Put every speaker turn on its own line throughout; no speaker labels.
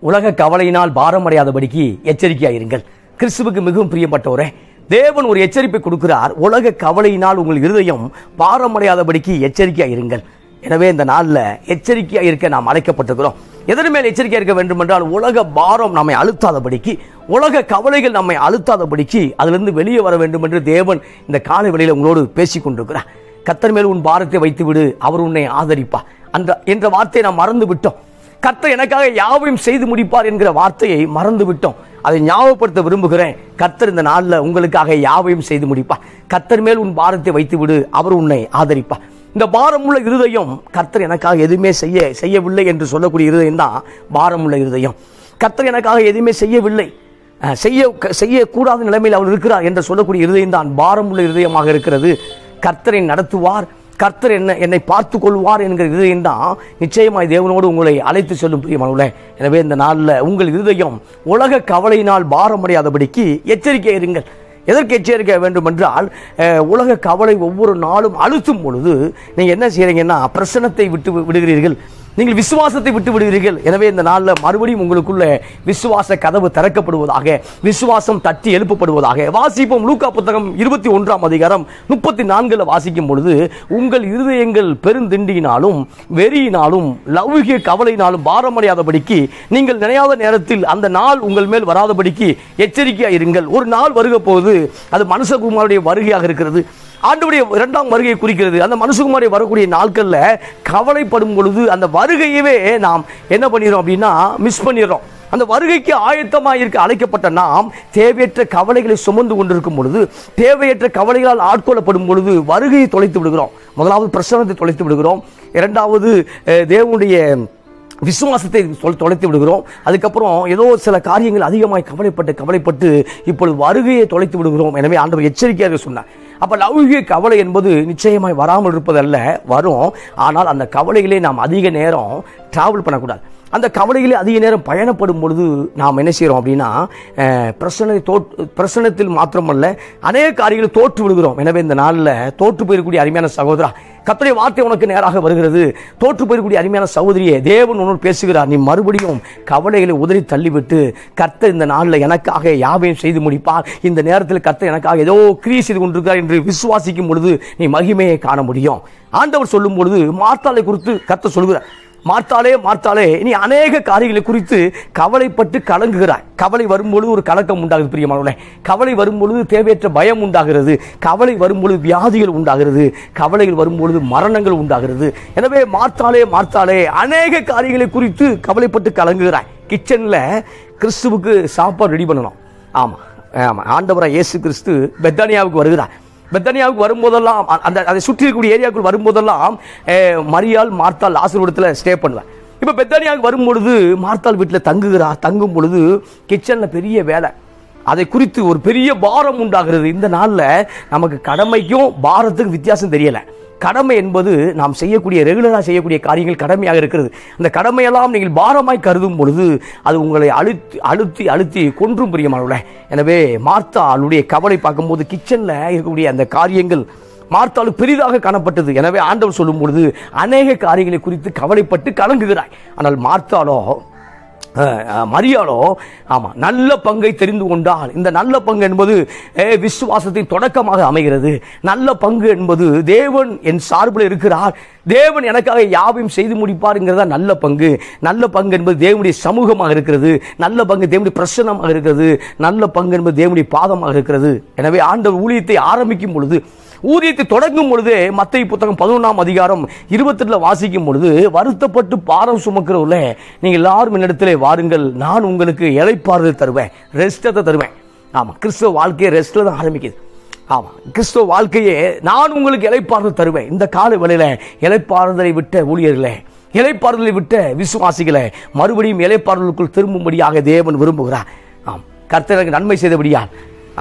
உலக கவலையினால் பாரமடையாதபடிக்கு எச்சரிக்கையாயிருங்கள். கிறிஸ்துவுக்கு மிகவும் பிரியப்பட்டவரே, தேவன் ஒரு எச்சரிப்பை கொடுக்கிறார். உலக கவலையினால் உங்கள் இருதயம் பாரமடையாதபடிக்கு எச்சரிக்கையாயிருங்கள். எனவே இந்த நாளில் எச்சரிக்கையா இருக்க நாம் அழைக்கப்பட்டிருக்கிறோம். எதன் மேல் எச்சரிக்கையா இருக்க வேண்டும் என்றால், உலக பாரம் நம்மை அழுத்தாதபடிக்கு, உலக கவலைகள் நம்மை அழுத்தாதபடிக்கு அதிலிருந்து வெளியே வர வேண்டும் என்று தேவன் இந்த காலை வேளையில் உங்களோடு பேசிக் கொண்டிருக்கிறார். கர்த்தர் மேல் உன் பாரத்தை வைத்து விடு, அவர் உன்னை ஆதரிப்பார் என்ற வார்த்தையை நாம் மறந்து விட்டோம். கர்த்தர் எனக்காக யாவையும் செய்து முடிப்பார் என்கிற வார்த்தையை மறந்து விட்டோம். அதை ஞாபகப்படுத்த விரும்புகிறேன். கர்த்தர் இந்த நாளில் உங்களுக்காக யாவையும் செய்து முடிப்பார். கர்த்தர் மேல் உன் பாரத்தை வைத்து விடு, அவர் உன்னை ஆதரிப்பார். இந்த பாரமுள்ள இருதயம், கர்த்தர் எனக்காக எதுவுமே செய்யவில்லை என்று சொல்லக்கூடிய இருதயம் தான் பாரமுள்ள இருதயம். கர்த்தர் எனக்காக எதுவுமே செய்யவில்லை, செய்யக்கூடாத நிலைமையில் அவர் இருக்கிறார் என்று சொல்லக்கூடிய இருதயம் தான் பாரமுள்ள இருதயமாக இருக்கிறது. கர்த்தரை நடத்துவார், கர்த்தர் என்னை பார்த்து கொள்வார் என்கிற இருதயம் தான் நிச்சயமாய் தேவனோடு உங்களை அழைத்து செல்லும் பிரியமானவர்களே. எனவே இந்த நாளில் உங்கள் இருதயம் உலக கவலையினால் பாரமடையாதபடிக்கு எச்சரிக்கை இருங்கள். எதற்கு எச்சரிக்கை வேண்டும் என்றால், உலக கவலை ஒவ்வொரு நாளும் அழுத்தும் பொழுது நீங்கள் என்ன செய்கிறீங்கன்னா, பிரசன்னத்தை விட்டு விடுகிறீர்கள், நீங்கள் விசுவாசத்தை விட்டு விடுவீர்கள். எனவே இந்த நாளில் மறுபடியும் உங்களுக்குள்ள விசுவாச கதவு திறக்கப்படுவதாக, விசுவாசம் தட்டி எழுப்பப்படுவதாக. வாசிப்போம் லூக்கா புத்தகம் 21ஆம் அதிகாரம் 34 வாசிக்கும் பொழுது, உங்கள் இருதயங்கள் பெருந்திண்டியினாலும் வெறியினாலும் லௌகிக கவலையினாலும் பாரமடையாதபடிக்கு நீங்கள் நினையாத நேரத்தில் அந்த நாள் உங்கள் மேல் வராதபடிக்கு எச்சரிக்கையாக இருங்கள். ஒரு நாள் வருக போது, அது மனுஷகுமாரனுடைய வருகையாக இருக்கிறது. ஆண்டவருடைய இரண்டாம் வருகையை குறிக்கிறது. அந்த மனுஷகுமாரனுடைய வரக்கூடிய நாட்களில் கவலைப்படும் பொழுது அந்த வருகையவே நாம் என்ன பண்ணிடுறோம் அப்படின்னா மிஸ் பண்ணிடுறோம். அந்த வருகைக்கு ஆயத்தமாக இருக்க அழைக்கப்பட்ட நாம் தேவையற்ற கவலைகளை சுமந்து கொண்டிருக்கும் பொழுது, தேவையற்ற கவலைகளால் ஆட்கொள்ளப்படும் பொழுது வருகையை தொலைத்து விடுகிறோம். முதலாவது பிரசன்னத்தை தொலைத்து விடுகிறோம், இரண்டாவது தேவனுடைய விசுவாசத்தை தொலைத்து விடுகிறோம். அதுக்கப்புறம் ஏதோ சில காரியங்கள் அதிகமாக கவலைப்பட்டு இப்பொழுது வருகையை தொலைத்து விடுகிறோம். எனவே ஆண்டவர் எச்சரிக்கையாக சொன்னார். அப்போ லௌகிக கவலை என்பது நிச்சயமாய் வராமல் இருப்பதல்ல, வரும். ஆனால் அந்த கவலைகளே நாம் அதிக நேரம் டிராவல் பண்ணக்கூடாது. அந்த கவலைகளே அதிக நேரம் பயணப்படும் பொழுது நாம் என்ன செய்கிறோம் அப்படின்னா, பிரசன்னத்தில் மாத்திரமல்ல அநேக காரியங்களை தோற்று விடுகிறோம். எனவே இந்த நாளில் தோற்று போயிருக்கூடிய அருமையான சகோதரா, கர்த்தருடைய வார்த்தை உனக்கு நேராக வருகிறது. தோற்று போயிருக்கூடிய அருமையான சகோதரியே, தேவன் உன்னோடு பேசுகிறார். நீ மறுபடியும் கவலைகளை உதறி தள்ளிவிட்டு, கர்த்தர் இந்த நாளில் எனக்காக யாவையும் செய்து முடிப்பார், இந்த நேரத்தில் கர்த்தர் எனக்காக ஏதோ கிரியை செய்து கொண்டிருக்கிறார் என்று விசுவாசிக்கும் பொழுது நீ மகிமையை காண முடியும். ஆண்டவர் சொல்லும் பொழுது மார்த்தாளை குறித்து கர்த்தர் சொல்கிறார், மார்த்தாளே நீ அநேக காரியங்களை குறித்து கவலைப்பட்டு கலங்குகிறாய். கவலை வரும்பொழுது ஒரு கலக்கம் உண்டாகுது பிரியமானவர்களே. கவலை வரும்பொழுது தேவையற்ற பயம் உண்டாகிறது, கவலை வரும்பொழுது வியாதிகள் உண்டாகிறது, கவலைகள் வரும்பொழுது மரணங்கள் உண்டாகிறது. எனவே மார்த்தாளே அநேக காரியங்களை குறித்து கவலைப்பட்டு கலங்குகிறாய். கிச்சனில் கிறிஸ்துவுக்கு சாப்பாடு ரெடி பண்ணணும். ஆமாம், ஆண்டவராக இயேசு கிறிஸ்து பெத்தானியாவுக்கு வருகிறார். பெத்தானியாவுக்கு வரும்போதெல்லாம், அதை சுற்றி இருக்கக்கூடிய ஏரியாவுக்குள் வரும்போதெல்லாம் மரியாள் மார்த்தாள் லாசருவிடத்தில் ஸ்டே பண்ணுவார். இப்போ பெத்தானியாவுக்கு வரும்பொழுது மார்த்தாள் வீட்டில் தங்கும் பொழுது கிச்சனில் பெரிய வேலை, அதை குறித்து ஒரு பெரிய பாரம் உண்டாகிறது. இந்த நாளில் நமக்கு கடமைக்கும் பாரத்துக்கும் வித்தியாசம் தெரியலை. கடமை என்பது நாம் செய்யக்கூடிய ரெகுலராக செய்யக்கூடிய காரியங்கள் கடமையாக இருக்கிறது. அந்த கடமையெல்லாம் நீங்கள் பாரமாய் கருதும் பொழுது அது உங்களை அழுத்தி கொன்றும் பிரியமானவர்களே. எனவே மார்த்தாளுடைய கவலை பார்க்கும்போது கிச்சனில் இருக்கக்கூடிய அந்த காரியங்கள் மார்த்தாளுக்கு பெரிதாக காணப்பட்டது. எனவே ஆண்டவர் சொல்லும் பொழுது அநேக காரியங்களை குறித்து கவலைப்பட்டு கலங்குகிறாய். ஆனால் மரியாளோ நல்ல பங்கை தெரிந்து கொண்டால், இந்த நல்ல பங்கு என்பது விசுவாசத்தின் தொடக்கமாக அமைகிறது. நல்ல பங்கு என்பது தேவன் என் சார்பில் இருக்கிறார், தேவன் எனக்காக யாவையும் செய்து முடிப்பாருங்கிறதா நல்ல பங்கு. நல்ல பங்கு என்பது தேவனுடைய சமூகமாக இருக்கிறது, நல்ல பங்கு தேவனுடைய பிரசன்னமாக இருக்கிறது, நல்ல பங்கு என்பது தேவனுடைய பாதமாக இருக்கிறது. எனவே ஆண்டவர் ஊழியத்தை ஆரம்பிக்கும் பொழுது, ஊதியத்தை தொடங்கும் பொழுது மத்தேயு புத்தகம் 11ஆம் அதிகாரம் 22 வாசிக்கும் பொழுது, வருத்தப்பட்டு பாரம் சுமக்கிறவர்களே நீங்கள் எல்லாரும் என்னிடத்திலே வாருங்கள், நான் உங்களுக்கு இளைப்பாறுதல் தருவேன், ரெஸ்ட்டை தருவேன். ஆமாம், கிறிஸ்துவ வாழ்க்கையை ரெஸ்ட்டில் தான் ஆரம்பிக்குது. ஆமாம், கிறிஸ்துவ வாழ்க்கையே நான் உங்களுக்கு இளைப்பாறுதல் தருவேன். இந்த கால வேளையில் இளைப்பாறுதலை விட்ட ஊழியர்களே, இளைப்பாறுதலை விட்ட விசுவாசிகளை மறுபடியும் இளைப்பாறுதலுக்குள் திரும்பும்படியாக தேவன் விரும்புகிறார். ஆம், கர்த்தருக்கு நன்மை செய்தபடியால்,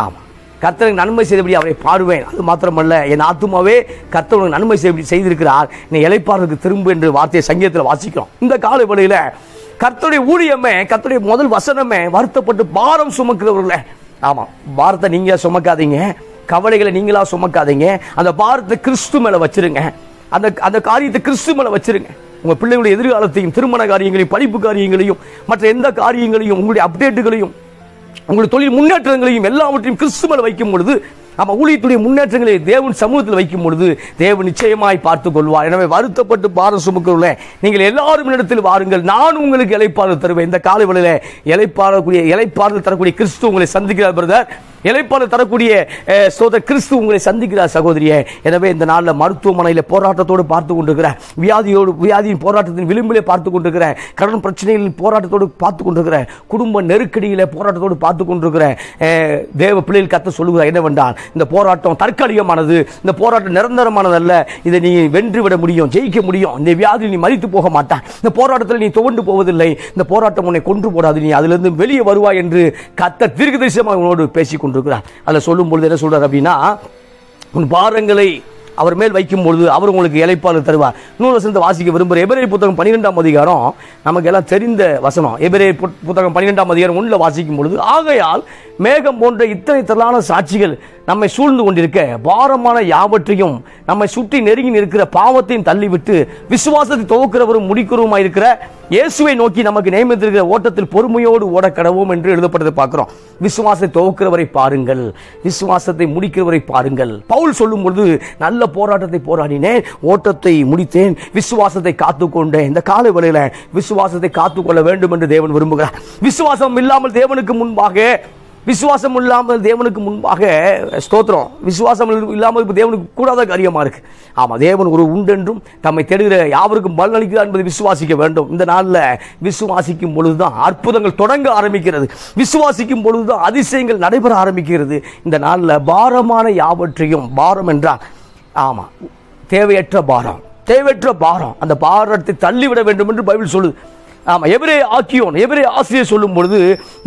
ஆமாம் கர்த்தருக்கு நன்மை செய்தபடி அவரை பாடுவேன். அது மாத்திரமல்ல, என் ஆத்துமாவே கர்த்தருக்கு நன்மை செய்திருக்கிறார், நீ இளைப்பாறுதலுக்கு திரும்பு என்று வார்த்தையை சங்கீதத்தில் வாசிக்கிறோம். இந்த கால வேளையில் கர்த்தருடைய ஊழியமே, கர்த்தருடைய முதல் வசனமே வருத்தப்பட்டு பாரம் சுமக்கிறவர்களே. ஆமாம், பாரத்தை நீங்க சுமக்காதீங்க, கவலைகளை நீங்களா சுமக்காதீங்க, அந்த பாரத்தை கிறிஸ்து மேல வச்சிருங்க, அந்த காரியத்தை கிறிஸ்து மேல வச்சிருங்க. உங்கள் பிள்ளைகளுடைய எதிர்காலத்தையும், திருமண காரியங்களையும், படிப்பு காரியங்களையும், மற்ற எந்த காரியங்களையும், உங்களுடைய அப்டேட்டுகளையும், உங்களுடைய தொழில் முன்னேற்றங்களையும் எல்லாவற்றையும் கிறிஸ்து மேல் வைக்கும் பொழுது, நம்ம ஊழியத்துடைய முன்னேற்றங்களை தேவன் சமூகத்தில் வைக்கும் பொழுது தேவன் நிச்சயமாய் பார்த்துக் கொள்வார். எனவே வருத்தப்பட்டு பாரம் சுமக்கிறவர்களே, நீங்கள் எல்லாரும் இடத்தில் வாருங்கள், நான் உங்களுக்கு இளைப்பாறுதல் தருவேன். இந்த காலை வேளையிலே இளைப்பாறுதல் தரக்கூடிய கிறிஸ்து உங்களை சந்திக்கிறார் பிரதர். இளைப்பாறுதல் தரக்கூடிய சகோதரர் கிறிஸ்து உங்களை சந்திக்கிறார் சகோதரியே. எனவே இந்த நாளில் மருத்துவமனையில் போராட்டத்தோடு பார்த்து கொண்டிருக்கிற, வியாதியின் போராட்டத்தின் விளிம்பிலே பார்த்து கொண்டிருக்கிற, கடன் பிரச்சனைகளின் போராட்டத்தோடு பார்த்து கொண்டிருக்கிற, குடும்ப நெருக்கடியில போராட்டத்தோடு பார்த்து கொண்டிருக்கிற தேவ பிள்ளைகள் கத்த சொல்லுகிறார் என்னவென்றால், இந்த போராட்டம் தற்காலிகமானது, இந்த போராட்டம் நிரந்தரமானதல்ல. இதை நீ வென்று விட முடியும், ஜெயிக்க முடியும். இந்த வியாதியில் நீ மரித்து போக மாட்டாய், இந்த போராட்டத்தில் நீ துவண்டு போவதில்லை, இந்த போராட்டம் உன்னை கொன்று போடாது, நீ அதிலிருந்து வெளியே வருவாய் என்று கத்த தீர்க்கதரிசனமாக உன்னோடு பேசிக் கொண்டிருக்கிறார். அதில் சொல்லும் பொழுது என்ன சொல்றார் அப்படின்னா, உன் பாரங்களை அவர் மேல் வைக்கும் பொழுது அவர் உங்களுக்கு இளைப்பாறுதல் தருவார். இன்னொரு வசனத்தை வாசிக்க விரும்புகிற எபிரேயர் புத்தகம் 12ஆம் அதிகாரம், நமக்கு எல்லாம் தெரிந்த வசனம். எபிரேயர் புத்தகம் 12ஆம் அதிகாரம் 1 வாசிக்கும் பொழுது, ஆகையால் மேகம் போன்ற இத்தனை திரளான சாட்சிகள் நம்மை சூழ்ந்து கொண்டிருக்க, பாரமான யாவற்றையும் நம்மை சுற்றி நெருங்கி நிற்கிற பாவத்தையும் தள்ளிவிட்டு விசுவாசத்தை துவக்கிறவரும் முடிக்கிறவருமாய் இருக்கிற இயேசுவை நோக்கி நமக்கு நியமித்திருக்கிற ஓட்டத்தில் பொறுமையோடு ஓட கடவோம் என்று எழுதப்பட்டதை பார்க்கிறோம். விசுவாசத்தை துவக்கிறவரை பாருங்கள், விசுவாசத்தை முடிக்கிறவரை பாருங்கள். பவுல் சொல்லும் பொழுது, நல்ல போராட்டத்தை போராடினேன், ஓட்டத்தை முடித்தேன், விசுவாசத்தை காத்துக்கொண்டேன். இந்த காலை வேளையில விசுவாசத்தை காத்துக்கொள்ள வேண்டும் என்று தேவன் விரும்புகிறார். விசுவாசம் இல்லாமல் தேவனுக்கு முன்பாக ஸ்தோத்திரம், விசுவாசம் இல்லாமல் தேவனுக்கு கூடாத காரியமா இருக்கு. ஆமா, தேவன் ஒரு உண்டென்றும் தம்மை தேடுகிற யாவருக்கும் பலன் அளிக்கிறார் என்பதை விசுவாசிக்க வேண்டும். இந்த நாளில் விசுவாசிக்கும் பொழுதுதான் அற்புதங்கள் தொடங்க ஆரம்பிக்கிறது, விசுவாசிக்கும் பொழுதுதான் அதிசயங்கள் நடைபெற ஆரம்பிக்கிறது. இந்த நாளில் பாரமான யாவற்றையும், பாரம் என்றால் ஆமா தேவையற்ற பாரம், அந்த பாரத்தை தள்ளிவிட வேண்டும் என்று பைபிள் சொல்லுது. ஆமா, எபிரேய ஆசிரியர் சொல்லும் பொழுது,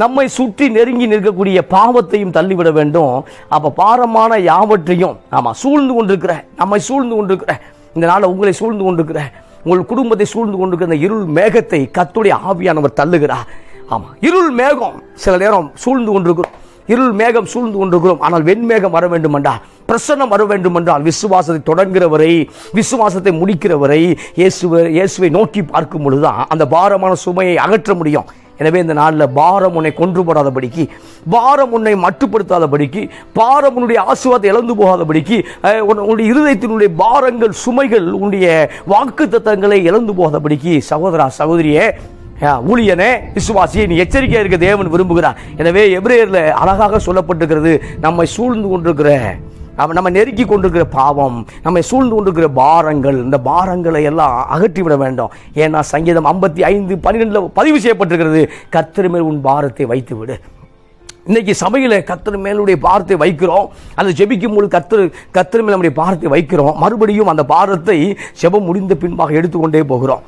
நம்மை சுற்றி நெருங்கி நிற்கக்கூடிய பாவத்தையும் தள்ளிவிட வேண்டும். அப்ப பாரமான யாவற்றையும், ஆமா சூழ்ந்து கொண்டிருக்கிற, நம்மை சூழ்ந்து கொண்டிருக்கிற, இந்த நாளில் உங்களை சூழ்ந்து கொண்டிருக்கிற, உங்கள் குடும்பத்தை சூழ்ந்து கொண்டிருக்கிற இந்த இருள் மேகத்தை கர்த்தருடைய ஆவியானவர் தள்ளுகிறார். ஆமா, இருள் மேகம் சில நேரம் சூழ்ந்து கொண்டிருக்கிறோம், இருள் மேகம் சூழ்ந்து கொண்டிருக்கிறோம். ஆனால் வெண்மேகம் வர வேண்டும் என்றால், பிரசன்னம் வர வேண்டும் என்றால், விசுவாசத்தை தொடங்குகிறவரை, விசுவாசத்தை முடிக்கிறவரை, இயேசுவை நோக்கி பார்க்கும் பொழுதுதான் அந்த பாரமான சுமையை அகற்ற முடியும். எனவே இந்த நாளில் பாரம் உன்னை கொன்று போடாதபடிக்கு, பாரம் உன்னை மட்டுப்படுத்தாதபடிக்கு, பாரம் உன்னுடைய ஆசீர்வாதத்தை இழந்து போகாதபடிக்கு, உன்னுடைய இருதயத்தினுடைய பாரங்கள், சுமைகள், உன்னுடைய வாக்குத்தத்தங்களை இழந்து போகாதபடிக்கு, சகோதரா சகோதரியே, ஊழியனே, விசுவாசியை நீ எச்சரிக்கையா இருக்க தேவன் விரும்புகிறார். எனவே எபிரேயர்ல அழகாக சொல்லப்பட்டிருக்கிறது, நம்மை சூழ்ந்து கொண்டிருக்கிற, நம்ம நெருக்கி கொண்டிருக்கிற பாவம், நம்மை சூழ்ந்து கொண்டிருக்கிற பாரங்கள், இந்த பாரங்களை எல்லாம் அகற்றிவிட வேண்டும். ஏன்னா சங்கீதம் 55:12 பதிவு செய்யப்பட்டிருக்கிறது, கர்த்தர் மேல் உன் பாரத்தை வைத்து விடு. இன்னைக்கு சபையில் கர்த்தர் மேலுடைய பாரத்தை வைக்கிறோம், அதை ஜெபிக்கும் போது கர்த்தர் மேல் நம்முடைய பாரத்தை வைக்கிறோம், மறுபடியும் அந்த பாரத்தை ஜெபம் முடிந்த பின்பாக எடுத்துக்கொண்டே போகிறோம்.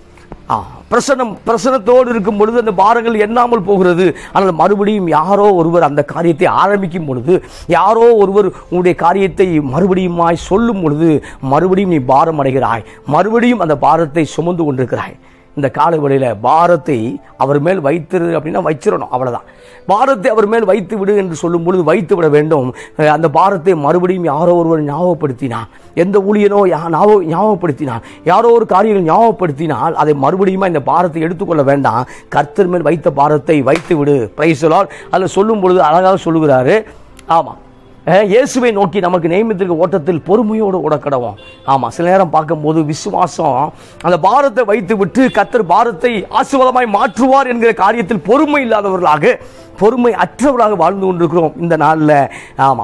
பிரசனத்தோடு இருக்கும் பொழுது அந்த பாரங்கள் எண்ணாமல் போகிறது. ஆனால் மறுபடியும் யாரோ ஒருவர் அந்த காரியத்தை ஆரம்பிக்கும் பொழுது, யாரோ ஒருவர் உன்னுடைய காரியத்தை மறுபடியுமாய் சொல்லும் பொழுது, மறுபடியும் நீ பாரம் அடைகிறாய், மறுபடியும் அந்த பாரத்தை சுமந்து கொண்டிருக்கிறாய். இந்த காலை வேளையில் பாரத்தை அவர் மேல் வைத்திரு அப்படின்னா வச்சிடணும், அவ்வளவுதான். பாரத்தை அவர் மேல் வைத்து விடு என்று சொல்லும் பொழுது வைத்து விட வேண்டும். அந்த பாரத்தை மறுபடியும் யாரோ ஒருவர் ஞாபகப்படுத்தினார், எந்த ஊழியனோ ஞாபகப்படுத்தினார், யாரோ ஒரு காரியங்கள் ஞாபகப்படுத்தினால் அதை மறுபடியும் இந்த பாரத்தை எடுத்துக்கொள்ள வேண்டாம். கர்த்தர் மேல் வைத்த பாரத்தை வைத்து விடு. Praise the Lord. அதில் சொல்லும் பொழுது அழகாக சொல்லுகிறாரு, ஆமா இயேசுவை நோக்கி நமக்கு நியமித்திருக்க ஓட்டத்தில் பொறுமையோடு ஓடக்கடவோம். ஆமா, சில நேரம் பார்க்கும்போது விசுவாசம் அந்த பாரத்தை வைத்து விட்டு கர்த்தர் பாரத்தை ஆசீர்வாதமாய் மாற்றுவார் என்கிற காரியத்தில் பொறுமை இல்லாதவர்களாக, பொறுமை அற்றவர்களாக வாழ்ந்து கொண்டிருக்கிறோம். இந்த நாளில்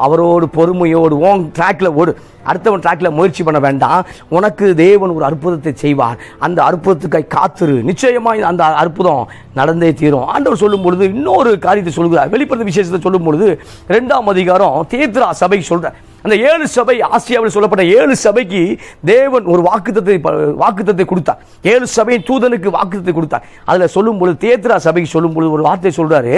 அவரோடு பொறுமையோடு ஓன் ட்ராக்ல ஓடு, அடுத்தவன் ட்ராக்ல முயற்சி பண்ண வேண்டாம். உனக்கு தேவன் ஒரு அற்புதத்தை செய்வார், அந்த அற்புதத்துக்காய் காத்திரு, நிச்சயமாய் அந்த அற்புதம் நடந்தே தீரும். ஆண்டவர் சொல்லும் பொழுது இன்னொரு காரியத்தை சொல்கிறார். வெளிப்படுத்த விசேஷத்தை சொல்லும் பொழுது 2ஆம் அதிகாரம் தியேத்திரா சபை சொல்ற அந்த 7 சபை, ஆசியாவில் சொல்லப்பட்ட 7 சபைக்கு தேவன் ஒரு வாக்குத்தத்தை கொடுத்தார். 7 சபையின் தூதனுக்கு வாக்குத்தத்தை கொடுத்தார். அதுல சொல்லும் பொழுது தியேத்திரா சபைக்கு சொல்லும் பொழுது ஒரு வார்த்தை சொல்றாரு,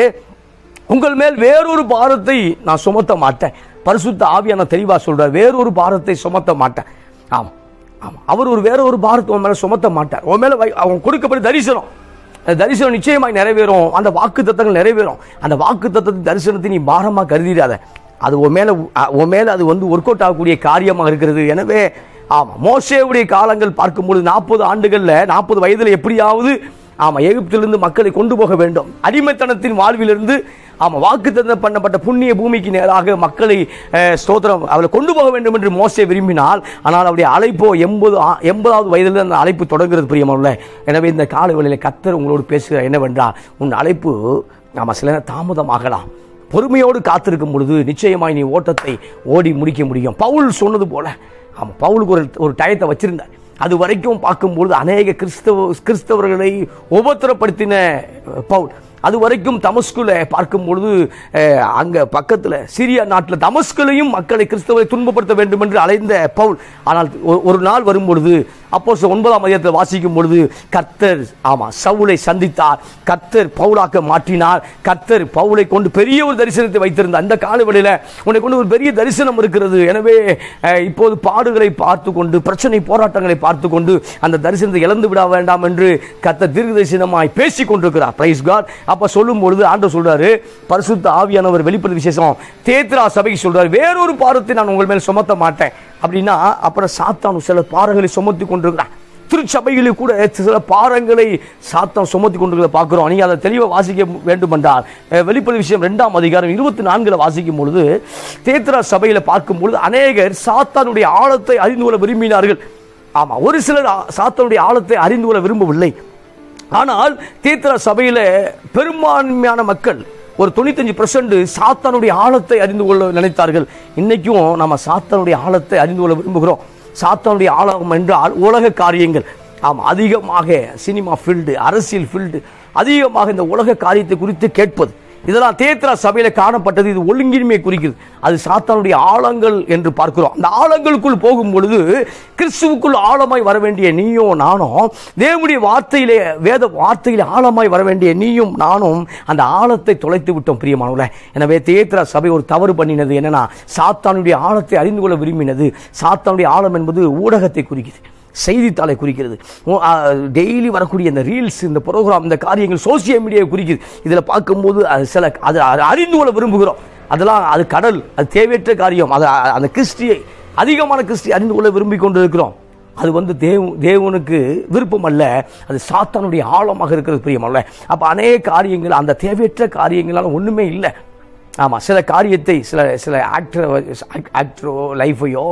உங்கள் மேல் வேறொரு பாரத்தை நான் சுமத்த மாட்டேன். பரிசுத்த ஆவியான தெளிவா சொல்றார், வேறொரு பாரத்தை சுமத்த மாட்டேன். ஆமா ஆமா, அவர் வேற ஒரு பாரத்தை உன் மேல சுமத்த மாட்டார். உன் மேல அவங்க கொடுக்கப்பட்ட தரிசனம் நிச்சயமாய் நிறைவேறும், அந்த வாக்கு தத்தங்கள் நிறைவேறும். அந்த வாக்கு தத்தத்தின் தரிசனத்தை நீ பாரமா கருதிடாத, அது உன் மேல அது ஒர்க் அவுட் ஆகக்கூடிய காரியமாக இருக்கிறது. எனவே மோசேவுடைய காலங்கள் பார்க்கும்போது 40 ஆண்டுகள்ல 40 வயதுல எப்படியாவது எகிப்திலிருந்து மக்களை கொண்டு போக வேண்டும். அடிமைத்தனத்தின் வாழ்விலிருந்து வாக்குத்தத்தம் பண்ணப்பட்ட புண்ணிய பூமிக்கு நேராக மக்களை ஸ்தோத்திரம் அவளை கொண்டு போக வேண்டும் என்று மோசே விரும்பினால், ஆனால் அவருடைய அழைப்போ 80வது வயதில் அந்த அழைப்பு தொடங்குகிறது பிரியமானவர்களே. எனவே இந்த காலவெளியில் கர்த்தர் உங்களோடு பேசுகிறார் என்னவென்றால், உன் அழைப்பு சில தாமதமாகலாம், பொறுமையோடு காத்திருக்கும் பொழுது நிச்சயமாய் நீ ஓட்டத்தை ஓடி முடிக்க முடியும். பவுல் சொன்னது போல பவுலுக்கு ஒரு டயத்தை வச்சிருந்தார். அது வரைக்கும் பார்க்கும்பொழுது அநேக கிறிஸ்தவர்களை உபத்திரப்படுத்தின பவுல் அது வரைக்கும் தமஸ்குல பார்க்கும் பொழுது அங்க பக்கத்துல சிரியா நாட்டில் தமஸ்குலையும் மக்களை கிறிஸ்தவரை துன்பப்படுத்த வேண்டும் என்று அலைந்த பவுல், ஆனால் ஒரு நாள் வரும் பொழுது அப்போஸ்தலர் 9ஆம் அதிகாரத்தில் வாசிக்கும் பொழுது கர்த்தர் சவுலை சந்தித்தார், கர்த்தர் பவுலாக்க மாற்றினார், கர்த்தர் பவுலை கொண்டு பெரிய ஒரு தரிசனத்தை வைத்திருந்தார். அந்த காலவெளியில உன்னை கொண்டு ஒரு பெரிய தரிசனம் இருக்கிறது. எனவே இப்போது பாடுகளை பார்த்து கொண்டு பிரச்சனை போராட்டங்களை பார்த்து கொண்டு அந்த தரிசனத்தை இழந்து விட வேண்டாம் என்று கர்த்தர் தீர்க்க தரிசனமாய் பேசிக் கொண்டிருக்கிறார். Praise God. அப்ப சொல்லும் பொழுது ஆண்டவர் சொல்றாரு, பரிசுத்த ஆவியானவர் வெளிப்படும் விசேஷம் தேத்ரா சபைக்கு சொல்றாரு, வேறொரு பாரத்தை நான் உங்கள் மேல் சுமத்த மாட்டேன் அப்படின்னா, அப்புறம் சாத்தான் சில பாரங்களை சுமத்தி கொண்டிருக்கிறான். திருச்சபைகளில் கூட சில பாரங்களை சாத்தான் சுமத்தி கொண்டிருக்கிறத பார்க்கிறோம். நீங்க அதை தெளிவாக வாசிக்க வேண்டும் என்றால் வெளிப்படும் விஷயம் 2ஆம் அதிகாரம் 24 வாசிக்கும் பொழுது தேத்ரா சபையில பார்க்கும் பொழுது அநேகர் சாத்தானுடைய ஆழத்தை அறிந்து கொள்ள விரும்பினார்கள். ஒரு சிலர் சாத்தானுடைய ஆழத்தை அறிந்து கொள்ள விரும்பவில்லை. ஆனால் தேத்ரா சபையில பெரும்பான்மையான மக்கள் ஒரு 95% சாத்தானுடைய ஆழத்தை அறிந்து கொள்ள நினைத்தார்கள். இன்னைக்கும் நம்ம சாத்தானுடைய ஆழத்தை அறிந்து கொள்ள விரும்புகிறோம். சாத்தானுடைய ஆழம் என்றால் உலக காரியங்கள். அதிகமாக சினிமா ஃபீல்டு, அரசியல் ஃபீல்டு, அதிகமாக இந்த உலக காரியத்தை குறித்து கேட்பது, இதெல்லாம் தேத்ரா சபையில காணப்பட்டது. இது ஒழுங்கின்மையை குறிக்கிறது. அது சாத்தானுடைய ஆழங்கள் என்று பார்க்கிறோம். அந்த ஆழங்களுக்குள் போகும் பொழுது கிறிஸ்துவுக்குள் ஆழமாய் வர வேண்டிய நீயும் நானும், தேவனுடைய வார்த்தையிலே வேத வார்த்தையிலே ஆழமாய் வர வேண்டிய நீயும் நானும் அந்த ஆழத்தை தொலைத்து விட்டோம் பிரியமானவர்களே. எனவே தேத்ரா சபை ஒரு தவறு பண்ணினது என்னன்னா, சாத்தானுடைய ஆழத்தை அறிந்து கொள்ள விரும்பினது. சாத்தானுடைய ஆழம் என்பது ஊடகத்தை குறிக்கிறது, செய்தித்தாளை குறிக்கிறது, டெய்லி வரக்கூடிய இந்த ரீல்ஸ், இந்த ப்ரோக்ராம், இந்த காரியங்கள் சோசியல் மீடியாவை குறிக்கிறது. இதில் பார்க்கும்போது சில அதை அறிந்து கொள்ள விரும்புகிறோம். அதெல்லாம் அது கடல், அது தேவையற்ற காரியம். அது அந்த கிறிஸ்டியை அதிகமான கிறிஸ்டி அறிந்து கொள்ள விரும்பி கொண்டு இருக்கிறோம். அது தேவனுக்கு விருப்பம் அல்ல, அது சாத்தானுடைய ஆழமாக இருக்கிறது பிரியமல்ல. அப்போ அநேக காரியங்கள், அந்த தேவையற்ற காரியங்களால் ஒன்றுமே இல்லை. சில காரியத்தை சில ஆக்டரோ லைஃபையோ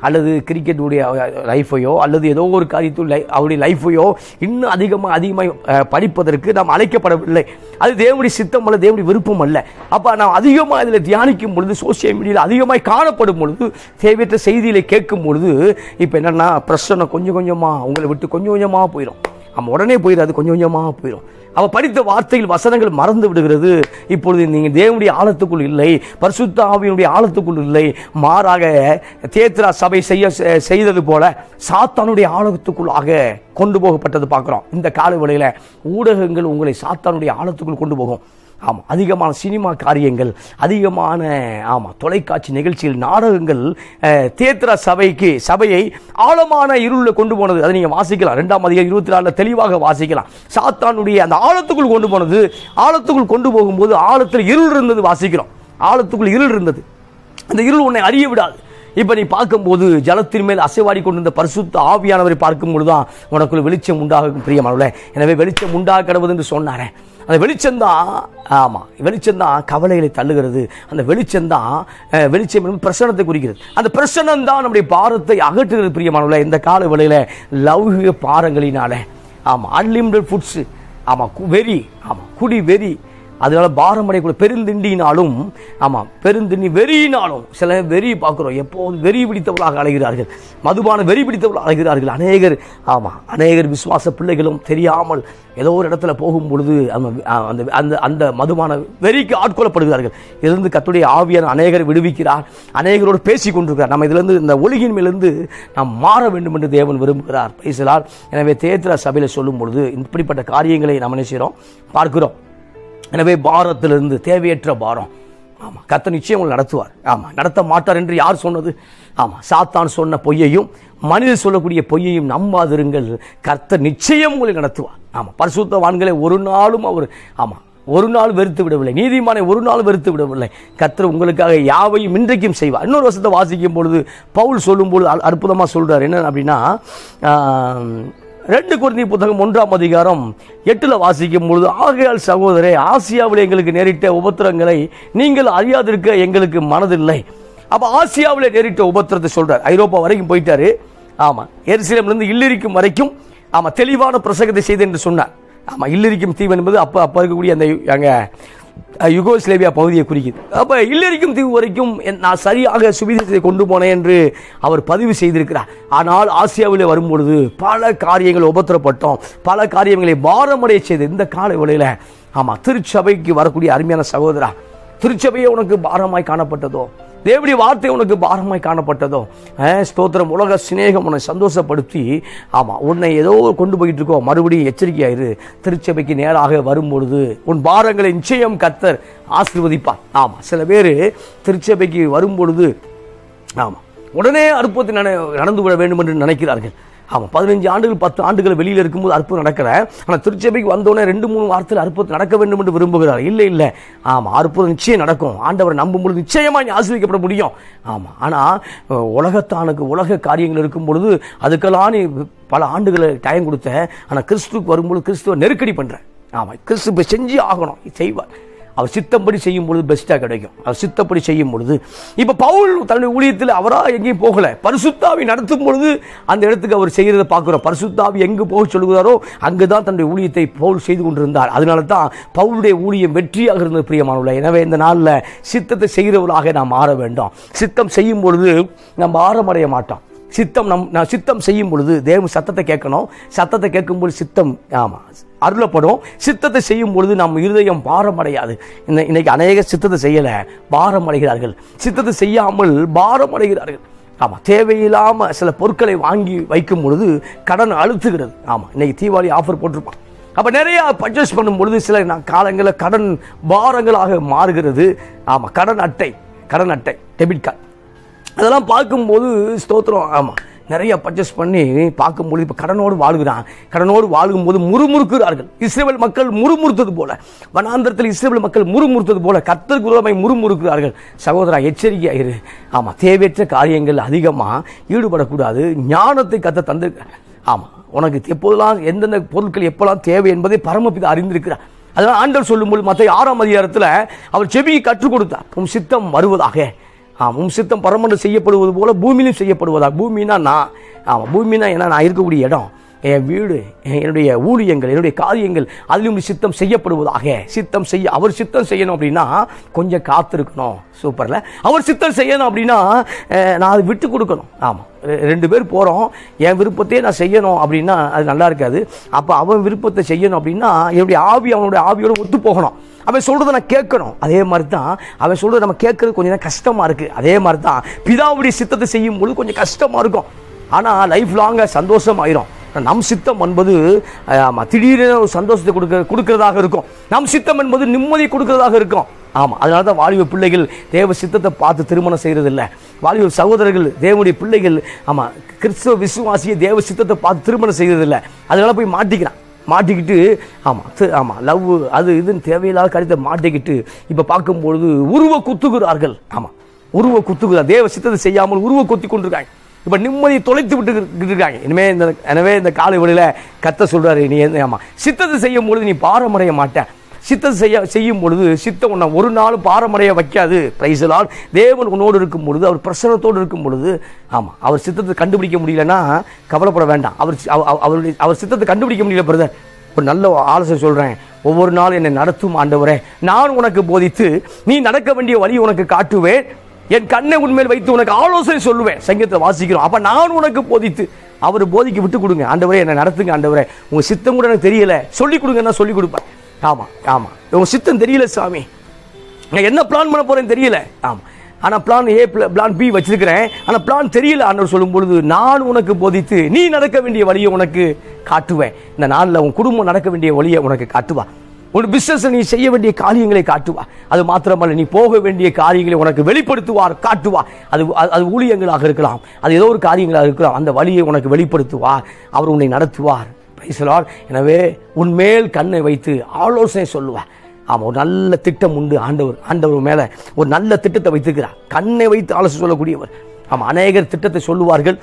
அல்லது கிரிக்கெட்டுடைய லைஃபையோ அல்லது ஏதோ ஒரு காரியத்தில் அவருடைய லைஃபையோ இன்னும் அதிகமாக படிப்பதற்கு நாம் அழைக்கப்படவில்லை. அது தேவனுடைய சித்தம் அல்ல, தேவனுடைய விருப்பம் அல்ல. அப்போ நாம் அதிகமாக இதில் தியானிக்கும் பொழுது, சோசியல் மீடியாவில் அதிகமாக காணப்படும் பொழுது, தேவையற்ற செய்திகளை கேட்கும் பொழுது, இப்போ என்னென்னா பிரச்சனை கொஞ்சம் கொஞ்சமாக உங்களை விட்டு கொஞ்சம் கொஞ்சமாக போயிடும். உடனே போயிடாது, கொஞ்சம் கொஞ்சமாக போயிடும். அவ படித்த வார்த்தைகள், வசனங்கள் மறந்து விடுகிறது. இப்பொழுது நீங்க தேவனுடைய ஆழத்துக்குள் இல்லை, பரிசுத்த ஆவியினுடைய ஆழத்துக்குள் இல்லை. மாறாக தேத்ரா சபை செய்தது போல சாத்தானுடைய ஆழத்துக்குள்ளாக கொண்டு போகப்பட்டது பார்க்கிறோம். இந்த காலவெளியில ஊடகங்கள் உங்களை சாத்தானுடைய ஆழத்துக்குள் கொண்டு போகும். அதிகமான சினிமா காரியங்கள், அதிகமான தொலைக்காட்சி நிகழ்ச்சிகள், நாடகங்கள் தேத்ரா சபையை ஆழமான இருளில் கொண்டு போனது. அதை நீங்க வாசிக்கலாம். 2ஆம் அதிகாரம் 24 தெளிவாக வாசிக்கலாம். சாத்தானுடைய அந்த ஆழத்துக்குள் கொண்டு போனது. ஆழத்துக்குள் கொண்டு போகும்போது ஆழத்தில் இருள் இருந்தது வாசிக்கிறோம். ஆழத்துக்குள் இருள் இருந்தது. அந்த இருள் உன்னை அறிய விடாது. இப்ப நீ பார்க்கும்போது ஜலத்தின் மேல் அசைவாடி கொண்டிருந்த பரிசுத்த ஆவியானவரை பார்க்கும் பொழுதுதான் உனக்குள்ள வெளிச்சம் உண்டாகும் பிரியமானவர்களே. எனவே வெளிச்சம் உண்டாக கடவுது என்று சொன்னாரே, அந்த வெளிச்சம்தான் கவலைகளை தள்ளுகிறது. அந்த வெளிச்சம் பிரசன்னத்தை குறிக்கிறது. அந்த பிரசன்னம் தான் நம்முடைய பாரத்தை அகற்றுகிறது பிரியமானவர்களே. இந்த கால வேளையில லௌகிக பாரங்களினால அன்லிமிட்டட் ஃபுட்ஸ், வெறி, குடி வெறி, அதனால பாரமடையக்கூடிய பெருந்திண்டினாலும் பெருந்திண்டி வெறியினாலும் சில வெறி பார்க்கிறோம். எப்போது வெறி பிடித்தவர்களாக அழைகிறார்கள், மதுபான வெறி பிடித்தவர்களாக அழைகிறார்கள். அநேகர் விசுவாச பிள்ளைகளும் தெரியாமல் ஏதோ ஒரு இடத்துல போகும் பொழுது அந்த மதுபான வெறிக்கு ஆட்கொள்ளப்படுகிறார்கள். இதிலிருந்து கர்த்தருடைய ஆவியான அநேகர் விடுவிக்கிறார், அநேகரோடு பேசி கொண்டிருக்கிறார். நம்ம இதிலிருந்து, இந்த ஒழுங்கின் மேலிருந்து நாம் மாற வேண்டும் என்று தேவன் விரும்புகிறார். பேசலார். எனவே தேத்ரா சபையில சொல்லும் பொழுது இப்படிப்பட்ட காரியங்களை நாம் என்ன செய்கிறோம், பார்க்கிறோம். எனவே பாரத்திலிருந்து, தேவையற்ற பாரம், கர்த்தர் நிச்சயம் உங்களை நடத்துவார். நடத்த மாட்டார் என்று யார் சொன்னது? சாத்தான் சொன்ன பொய்யையும் மனிதர் சொல்லக்கூடிய பொய்யையும் நம்பாதிருங்கள், கர்த்தர் நிச்சயம் உங்களை நடத்துவார். பரிசுத்தவான்களை ஒரு நாளும் அவர் ஒரு நாள் வெறுத்து விடவில்லை, நீதிமானை ஒரு நாள் வெறுத்து விடவில்லை. கர்த்தர் உங்களுக்காக யாவையும் இன்றைக்கும் செய்வார். இன்னொரு வசனத்தை வாசிக்கும் பொழுது பவுல் சொல்லும்போது அற்புதமாக சொல்றார். என்ன அப்படின்னா 2 கொரிந்தியர் புத்தகம் 1ஆம் அதிகாரம் 8 வாசிக்கும் பொழுது, ஆகையால் சகோதரே, ஆசியாவில் எங்களுக்கு நேரிட்ட உபத்திரங்களை நீங்கள் அறியாதிருக்க எங்களுக்கு மனதில்லை. அப்ப ஆசியாவில் நேரிட்ட உபத்திரத்தை சொல்றார். ஐரோப்பா வரைக்கும் போயிட்டாரு. ஆமா, எருசலேமிலிருந்து இல்லிரிக்கும் வரைக்கும் ஆமா தெளிவான பிரசங்கத்தை செய்து என்று சொன்னார். ஆமா, இல்லிரிக்கும் தீவு என்பது அப்ப இருக்கக்கூடிய அந்த அங்க யுகோஸ்லேவியா பகுதியை குறிக்குது. அப்ப இல்லிரிக்கும் தீவு வரைக்கும் நான் சரியாக சுவிசேஷத்தை கொண்டு போனேன் என்று அவர் பதிவு செய்திருக்கிறார். ஆனால் ஆசியாவிலே வரும்பொழுது பல காரியங்கள் உபத்திரப்பட்டோம், பல காரியங்களை பாரமடைய செய்து இந்த கால வேளையில ஆமா திருச்சபைக்கு வரக்கூடிய அருமையான சகோதரா, திருச்சபையே உனக்கு பாரமாய் காணப்பட்டதோ, தேவனுடைய வார்த்தை உனக்கு பாரமாய் காணப்பட்டதோ, ஸ்தோத்திரம், உலக சிநேகம் உன்னை சந்தோஷப்படுத்தி ஆமா உன்னை ஏதோ கொண்டு போயிட்டு இருக்கோ, மறுபடியும் எச்சரிக்கையாயிரு. திருச்சபைக்கு நேராக வரும்பொழுது உன் பாரங்களை நிச்சயம் கர்த்தர் ஆசீர்வதிப்பார். ஆமா, சில பேர் திருச்சபைக்கு வரும்பொழுது ஆமா உடனே அற்புதத்தை நடந்து விட வேண்டும் என்று நினைக்கிறார்கள். ஆமாம், 15 ஆண்டுகள் 10 ஆண்டுகள் வெளியில் இருக்கும்போது அற்புதம் நடக்கல. ஆனால் திருச்சபைக்கு வந்தோடனே 2-3 வாரத்தில் அற்புதம் நடக்க வேண்டும் என்று விரும்புகிறார். இல்லை, ஆமாம், அற்புதம் நிச்சயம் நடக்கும். ஆண்டவர் நம்பும் பொழுது நிச்சயமாக ஆசீர்வதிக்கப்பட முடியும். ஆமாம், ஆனால் உலக காரியங்கள் இருக்கும் பொழுது அதுக்கெல்லாம் நீ பல ஆண்டுகளை டைம் கொடுத்த. ஆனால் கிறிஸ்துவுக்கு வரும்பொழுது கிறிஸ்துவ நெருக்கடி பண்ணுறேன். ஆமாம், கிறிஸ்துவ செஞ்சு ஆகணும், செய்வார். அவர் சித்தப்படி செய்யும் பொழுது பெஸ்ட்டாக கிடைக்கும். அவர் சித்தப்படி செய்யும் பொழுது இப்போ பவுல் தன்னுடைய ஊழியத்தில் அவராக எங்கேயும் போகலை. பரிசுத்தாவி நடத்தும் பொழுது அந்த இடத்துக்கு அவர் செய்கிறத பார்க்குறோம். பரிசுத்தாவி எங்கு போக சொல்லுகிறாரோ அங்கு தான் தன்னுடைய ஊழியத்தை பவுல் செய்து கொண்டிருந்தார். அதனால தான் பவுலுடைய ஊழியம் வெற்றியாக இருந்தது பிரியமானவர்களே. எனவே இந்த நாளில் சித்தத்தை செய்கிறவர்களாக நாம் மாற வேண்டும். சித்தம் செய்யும் பொழுது நம்ம ஆரமடைய மாட்டோம். சித்தம் செய்யும் பொழுது தேவ சத்தத்தை கேட்கணும். சத்தத்தை கேட்கும்போது சித்தம் அருளப்படும். சித்தத்தை செய்யும் பொழுது நம்ம இருதயம் பாரமடையாது. இன்னைக்கு அநேக சித்தத்தை செய்யல, பாரம் அடைகிறார்கள். சித்தத்தை செய்யாமல் பாரம் அடைகிறார்கள். ஆமா, தேவையில்லாம சில பொருட்களை வாங்கி வைக்கும் பொழுது கடன் அழுத்துகிறது. ஆமா, இன்னைக்கு தீபாவளி ஆஃபர் போட்டிருப்பான். அப்ப நிறைய பர்ச்சேஸ் பண்ணும் பொழுது சில காலங்களில் கடன் பாரங்களாக மாறுகிறது. ஆமா, கடன் அட்டை, டெபிட் கார்டு, அதெல்லாம் பார்க்கும்போது ஸ்தோத்திரம். ஆமாம், நிறைய பர்ச்சேஸ் பண்ணி பார்க்கும்போது இப்போ கடனோடு வாழும்போது முறுமுறுக்கிறார்கள். இஸ்ரவேல் மக்கள் முறுமுறுத்தது போல, வனாந்தரத்தில் இஸ்ரவேல் மக்கள் முறுமுறுத்தது போல கர்த்தருக்கு விரோதமாய் முறுமுறுக்கிறார்கள். சகோதரா, எச்சரிக்கையாயிரு. ஆமாம், தேவையற்ற காரியங்கள் அதிகமாக ஈடுபடக்கூடாது. ஞானத்தை கர்த்தர் தந்திருக்கிறார். ஆமாம், உனக்கு எப்போதெல்லாம் எந்தெந்த பொருட்கள் எப்பெல்லாம் தேவை என்பதை பரமபிதா அறிந்திருக்கிறார். அதனால் ஆண்டவர் சொல்லும்போது மத்திய 6ஆம் அதிகாரத்தில் அவர் செபியை கற்றுக் கொடுத்தார். உம் சித்தம் வருவதாக, உம் சித்தம் பரமண்டு செய்யப்படுவது போல பூமியிலும் செய்யப்படுவதாக. பூமினா நான், பூமினா ஏன்னா நான் இருக்கக்கூடிய இடம், என் வீடு, என்னுடைய ஊழியங்கள், என்னுடைய காரியங்கள், அதிலும் சித்தம் செய்யப்படுவதாக. அவர் சித்தம் செய்யணும் அப்படின்னா கொஞ்சம் காத்திருக்கணும். சூப்பர்ல. அவர் சித்தம் செய்யணும் அப்படின்னா நான் அதை விட்டு கொடுக்கணும். ஆமாம், 2 பேர் போகிறோம், என் விருப்பத்தையே நான் செய்யணும் அப்படின்னா அது நல்லா இருக்காது. அப்போ அவன் விருப்பத்தை செய்யணும் அப்படின்னா என்னுடைய அவனுடைய ஆவியோடு ஒத்து போகணும். அவன் சொல்றதை நான் கேட்கணும். அதே மாதிரி தான் அவன் சொல்றதை நம்ம கேட்கறது கொஞ்சம் கஷ்டமா இருக்கு. அதே மாதிரி தான் பிதாவுடைய சித்தத்தை செய்யும் பொழுது கொஞ்சம் கஷ்டமா இருக்கும். ஆனால் லைஃப் லாங்க சந்தோஷமாயிரும். நம் சித்தம் என்பது திடீரென ஒரு சந்தோஷத்தை கொடுக்கிறதாக இருக்கும். நம் சித்தம் என்பது நிம்மதி கொடுக்கிறதாக இருக்கும். ஆமாம், அதனால தான் வாலிப பிள்ளைகள் தேவ சித்தத்தை பார்த்து திருமணம் செய்யறதில்லை. வாலிப சகோதரர்கள், தேவனுடைய பிள்ளைகள் ஆமாம் கிறிஸ்தவ விசுவாசியை தேவ சித்தத்தை பார்த்து திருமணம் செய்யறதில்லை. அதனால போய் மாட்டிக்கிட்டு ஆமாம் லவ் அது இதுன்னு தேவையில்லாத காரியத்தை மாட்டிக்கிட்டு இப்போ பார்க்கும்பொழுது உருவ குத்துகிறார்கள். ஆமாம், உருவ குத்துகிறார். தேவ சித்தத்தை செய்யாமல் உருவ குத்தி கொண்டிருக்காங்க. இப்போ நிம்மதியை தொலைத்து விட்டு இருக்காங்க. எனவே இந்த காலை வேளையில கர்த்தர் சொல்றாரு, நீ சித்தத்தை செய்யும் பொழுது நீ பாரமடைய மாட்டேன். சித்தத்தை செய்யும் பொழுது சித்தம் உன்னை ஒரு நாள் பாரமடைய வைக்காது. Praise the Lord. தேவன் உன்னோடு இருக்கும் பொழுது, அவர் பிரசன்னத்தோடு இருக்கும் பொழுது, ஆமாம், அவர் சித்தத்தை கண்டுபிடிக்க முடியலன்னா கவலைப்பட வேண்டாம். அவர் சித்தத்தை கண்டுபிடிக்க முடியல பிரதர், ஒரு நல்ல ஆலோசனை சொல்றேன். ஒவ்வொரு நாளும் என்னை நடத்தும் ஆண்டவரே, நான் உனக்கு போதித்து நீ நடக்க வேண்டிய வழி உனக்கு காட்டுவேன், என் கண்ணை உண்மையில் வைத்து உனக்கு ஆலோசனை சொல்லுவேன். சங்கீதத்தை வாசிக்கிறோம். அப்ப நான் உனக்கு போதித்து, அவர் போதிக்க விட்டு கொடுங்க. ஆண்டவரே என்னை நடத்துங்க ஆண்டவரே, உங்க சித்தம் கூட எனக்கு தெரியல, சொல்லிக் கொடுங்க, நான் சொல்லிக் கொடுப்பேன். ஆமா, உங்க சித்தம் தெரியல சாமி, நான் என்ன பிளான் பண்ண போறேன்னு தெரியல. ஆமா, ஆனா பிளான் ஏ பிளான் பி வச்சிருக்கிறேன், ஆனா பிளான் தெரியல. ஆண்டவர் சொல்லும் பொழுது நான் உனக்கு போதித்து நீ நடக்க வேண்டிய வழியை உனக்கு காட்டுவேன். இந்த நாளில் உன் குடும்பம் நடக்க வேண்டிய வழியை உனக்கு காட்டுவா. உன் பிசினஸ் நீ செய்ய வேண்டிய காரியங்களை காட்டுவா. அது மாத்திரமல்ல, நீ போக வேண்டிய காரியங்களை உனக்கு வெளிப்படுத்துவார், காட்டுவார். அது ஊழியங்களாக இருக்கலாம், அது ஏதோ ஒரு காரியங்களாக இருக்கலாம். அந்த வழியை உனக்கு வெளிப்படுத்துவார், அவர் உன்னை நடத்துவார். Praise the Lord. எனவே உன்மேல் கண்ணை வைத்து ஆலோசனை சொல்லுவார். ஆமாம், ஒரு நல்ல திட்டம் உண்டு. ஆண்டவர் மேலே ஒரு நல்ல திட்டத்தை வைத்திருக்கிறார். கண்ணை வைத்து ஆலோசனை சொல்லக்கூடியவர். ஆமாம், அநேகர் திட்டத்தை சொல்லுவார்கள்,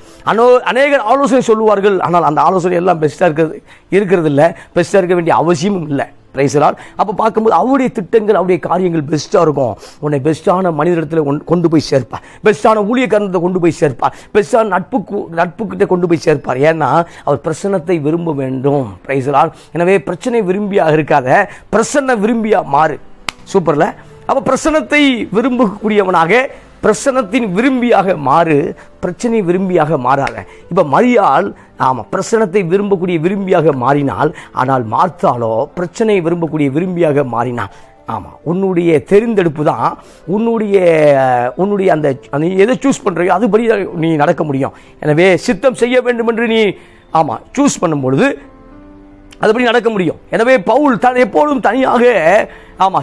அநேகர் ஆலோசனை சொல்லுவார்கள். ஆனால் அந்த ஆலோசனை எல்லாம் பெஸ்ட்டாக இருக்கிறது இல்லை, பெஸ்ட்டாக இருக்க வேண்டிய அவசியமும் இல்லை. பிரைசலால். அப்போ பார்க்கும்போது அவருடைய திட்டங்கள், அவருடைய காரியங்கள் பெஸ்ட்டாக இருக்கும். உன்னை பெஸ்ட்டான மனிதத்தில் கொண்டு போய் சேர்ப்பார், பெஸ்ட்டான ஊழியக்காரத்தை கொண்டு போய் சேர்ப்பார், பெஸ்ட்டான நட்புக்கிட்ட கொண்டு போய் சேர்ப்பார். ஏன்னா அவர் பிரசன்னத்தை விரும்ப வேண்டும். பிரைசலால். எனவே பிரச்சனை விரும்பியாக இருக்காத, பிரசன்ன விரும்பியா மாறு. சூப்பர்ல. அப்போ பிரசன்னத்தை விரும்பக்கூடியவனாக, பிரசன்னத்தின் விரும்பியாக மாறு, பிரச்சனை விரும்பியாக மாறாத. இப்போ மரியாள் பிரசன்னத்தை விரும்பக்கூடிய விரும்பியாக மாறினால், ஆனால் மார்த்தாலோ பிரச்சனையை விரும்பக்கூடிய விரும்பியாக மாறினாள். உன்னுடைய தெரிந்தெடுப்பு தான் உன்னுடைய அந்த எதை சூஸ் பண்றியோ அதுபடி நீ நடக்க முடியும். எனவே சித்தம் செய்ய வேண்டும் என்று நீ சூஸ் பண்ணும் பொழுது அதுபடி நடக்க முடியும். எனவே பவுல் எப்பொழுதும் தனியாக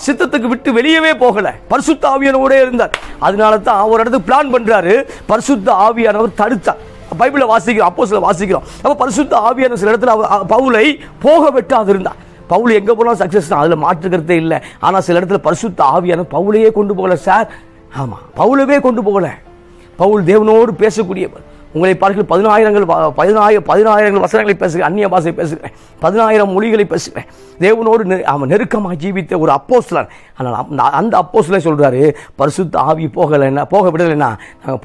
சித்தத்துக்கு விட்டு வெளியவே போகல, பரிசுத்த ஆவியானவரோட இருந்தார். அதனால தான் ஒரு இடத்துக்கு பிளான் பண்றாரு, பரிசுத்த ஆவியானவர் தடுத்தார். பைபிளை வாசிக்கிறோம், அப்போஸ்தலரை வாசிக்கிறோம். அப்ப பரிசுத்த ஆவியானவர் சில இடத்துல பவுலை போக விட்டாது இருந்தார். பவுல் எங்க போனாலும் சக்சஸ் தான், அதுல மாற்றுக்கிறதே இல்லை. ஆனா சில இடத்துல பரிசுத்த ஆவியானவர் பவுலையே கொண்டு போகல சார். பவுலவே கொண்டு போகல. பவுல் தேவனோடு பேசக்கூடியவர். உங்களை பார்க்க 10,000 வசனங்களை பேசுகிறேன், அந்நிய பாஷை பேசுகிறேன், 10,000 மொழிகளை பேசுகிறேன். தேவனோடு நெருக்கமாக ஜீவித்த ஒரு அப்போஸ்தலர். ஆனால் அந்த அப்போஸ்தலர் சொல்றாரு, பரிசுத்த ஆவி போக விடலைன்னா நாங்கள்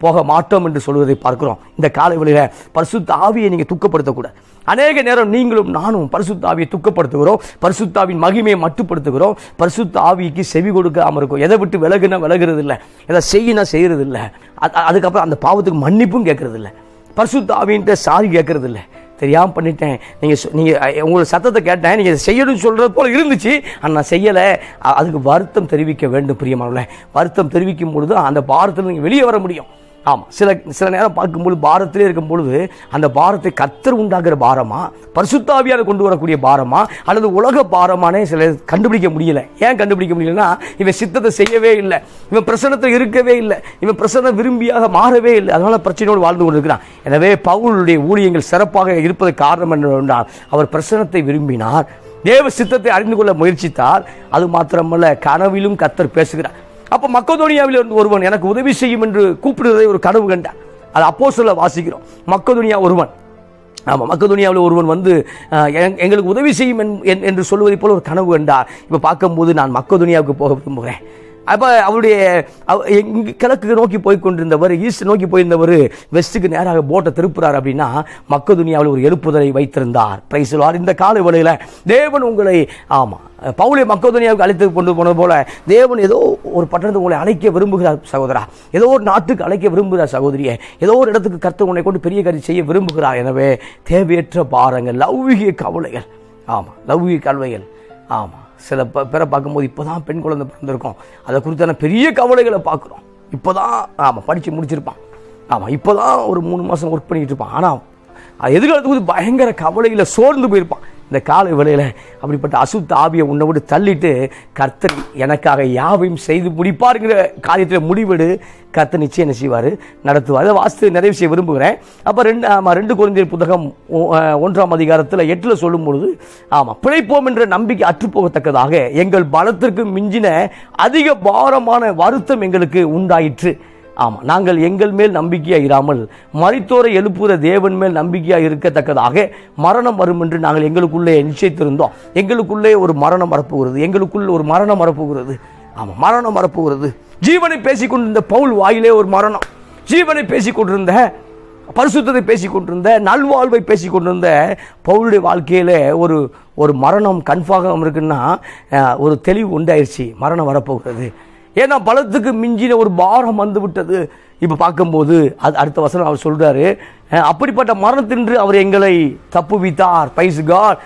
போக மாட்டோம் என்று சொல்வதை பார்க்கிறோம். இந்த காலை வேளையில பரிசுத்த ஆவியை நீங்க துக்கப்படுத்தக்கூடாது. அநேக நேரம் நீங்களும் நானும் பரிசுத்த ஆவியை துக்கப்படுத்துகிறோம், பரிசுத்த ஆவியின் மகிமையை மட்டுப்படுத்துகிறோம், பரிசுத்த ஆவிக்கு செவி கொடுக்காம இருக்கும். எதை விட்டு விலகுறது இல்லை, எதை செய்யறது இல்லை. அதுக்கப்புறம் அந்த பாவத்துக்கு மன்னிப்பும் கேட்கறது இல்லை, பரிசுத்த ஆவியின்ட்ட சாரி கேட்கறது இல்லை. தெரியாம பண்ணிட்டேன், நீங்க உங்களோட சத்தத்தை கேட்டேன், நீங்க செய்யணும்னு சொல்றது போல இருந்துச்சு, ஆனால் நான் செய்யலை. அதுக்கு வருத்தம் தெரிவிக்க வேண்டும். பிரியமானவர்களே, வருத்தம் தெரிவிக்கும் பொழுது அந்த பாரத்தில் நீங்க வெளியே வர முடியும். சில நேரம் பார்க்கும்போது பாரத்திலே இருக்கும் பொழுது அந்த பாரத்தை கர்த்தர் உண்டாக்குற பாரமா, பரிசுத்த ஆவியானவர் கொண்டு வரக்கூடிய பாரமா, அல்லது உலக பாரமானே சில கண்டுபிடிக்க முடியல. ஏன் கண்டுபிடிக்க முடியலன்னா, இவன் சித்தத்தை செய்யவே இல்லை, இவன் பிரசன்னத்தில் இருக்கவே இல்லை, இவன் பிரசன்ன விரும்பியாக மாறவே இல்லை. அதனால பிரச்சனையோடு வாழ்ந்து கொண்டிருக்கிறான். எனவே பவுலுடைய ஊழியங்கள் சிறப்பாக இருப்பதற்கு காரணம் என்னவென்றால், அவர் பிரசன்னத்தை விரும்பினார், தேவ சித்தத்தை அறிந்து கொள்ள முயற்சித்தார். அது மாத்திரமல்ல, கனவிலும் கர்த்தர் பேசுகிறார். அப்ப மக்கதோனியாவில் இருந்து ஒருவன் எனக்கு உதவி செய்யும் என்று கூப்பிடுவதை ஒரு கனவு கண்டார். அது அப்போஸ்தலர்ல வாசிக்கிறோம். மக்கதோனியா ஒருவன், மக்கதோனியாவில் ஒருவன் வந்து எங்களுக்கு உதவி செய்யும் என்று சொல்வதை போல ஒரு கனவு கண்டார். இப்ப பார்க்கும்போது நான் மக்கதோனியாவுக்கு போக விரும்புகிறேன். அப்போ அவருடைய கிழக்கு நோக்கி போய் கொண்டிருந்தவர், ஈஸ்ட் நோக்கி போயிருந்தவர் வெஸ்ட்டுக்கு நேராக போட்டை திருப்புறார். அப்படின்னா மக்கதுனியாவில் ஒரு எழுப்புதலை வைத்திருந்தார். Praise the Lord. இந்த காலை வேளையில தேவன் உங்களை பவுலை மக்கதுனியாவுக்கு அழைத்து கொண்டு போனது போல தேவன் ஏதோ ஒரு பட்டணத்தை உங்களை அழைக்க விரும்புகிறார் சகோதரா, ஏதோ ஒரு நாட்டுக்கு அழைக்க விரும்புகிறார் சகோதரியே, ஏதோ ஒரு இடத்துக்கு கர்த்தர் உன்னை கொண்டு பெரிய காரியம் செய்ய விரும்புகிறார். எனவே தேவையற்ற பாரங்கள், லௌகிக கவலைகள், லௌகிக கவலைகள், சில பேரை பார்க்கும்போது இப்போதான் பெண் குழந்தை பிறந்திருக்கோம், அதை குறித்தான பெரிய கவலைகளை பார்க்குறோம். இப்போதான் படித்து முடிச்சிருப்பான், இப்போதான் ஒரு 3 மாதம் ஒர்க் பண்ணிட்டு இருப்பான். ஆனால் எதிர்காலத்துக்கு பயங்கர கவலையில் சோர்ந்து போயிருப்பான். இந்த காலை வேளையில அப்படிப்பட்ட அசுத்த ஆவியை உன்னை விட்டு தள்ளிட்டு, கர்த்தர் எனக்காக யாவையும் செய்து முடிப்பாருங்கிற காரியத்தில் முடிவெடு. கர்த்தர் நிச்சயம் என்ன செய்வார், நடத்துவார். அதை வாஸ்து நிறைவு செய்ய விரும்புகிறேன். அப்போ 2 கொரிந்தியர் புத்தகம் 1ஆம் அதிகாரத்தில் 8 சொல்லும் பொழுது, பிழைப்போம் என்ற நம்பிக்கை அற்றுப்போகத்தக்கதாக எங்கள் பலத்திற்கு மிஞ்சின அதிக பாரமான வருத்தம் எங்களுக்கு உண்டாயிற்று. நாங்கள் எங்கள் மேல் நம்பிக்கையா இராமல் மரித்தோரை எழுப்புகிற தேவன் மேல் நம்பிக்கையா இருக்கத்தக்கதாக மரணம் வரும் என்று நாங்கள் எங்களுக்குள்ளே நிச்சயித்திருந்தோம். எங்களுக்குள்ளே ஒரு மரணம் வரப்போகிறது, எங்களுக்குள்ள ஒரு மரணம் வரப்போகிறது. மரணம் வரப்போகிறது. ஜீவனை பேசிக் கொண்டிருந்த பவுல் வாயிலே ஒரு மரணம், ஜீவனை பேசிக் கொண்டிருந்த, பரிசுத்தத்தை பேசிக் கொண்டிருந்த, நல்வாழ்வை பேசிக் கொண்டிருந்த பவுலுடைய வாழ்க்கையில ஒரு மரணம் கன்ஃபார்ம் இருக்குன்னா ஒரு தெளிவு உண்டாயிருச்சு, மரணம் வரப்போகிறது. ஏன்னா பலத்துக்கு மிஞ்சின ஒரு பாரம் வந்து விட்டது. இப்ப பார்க்கும்போது அது அடுத்த வசனம் அவர் சொல்றாரு, அப்படிப்பட்ட மரணத்தின்று அவர் எங்களை தப்புவித்தார். Price God.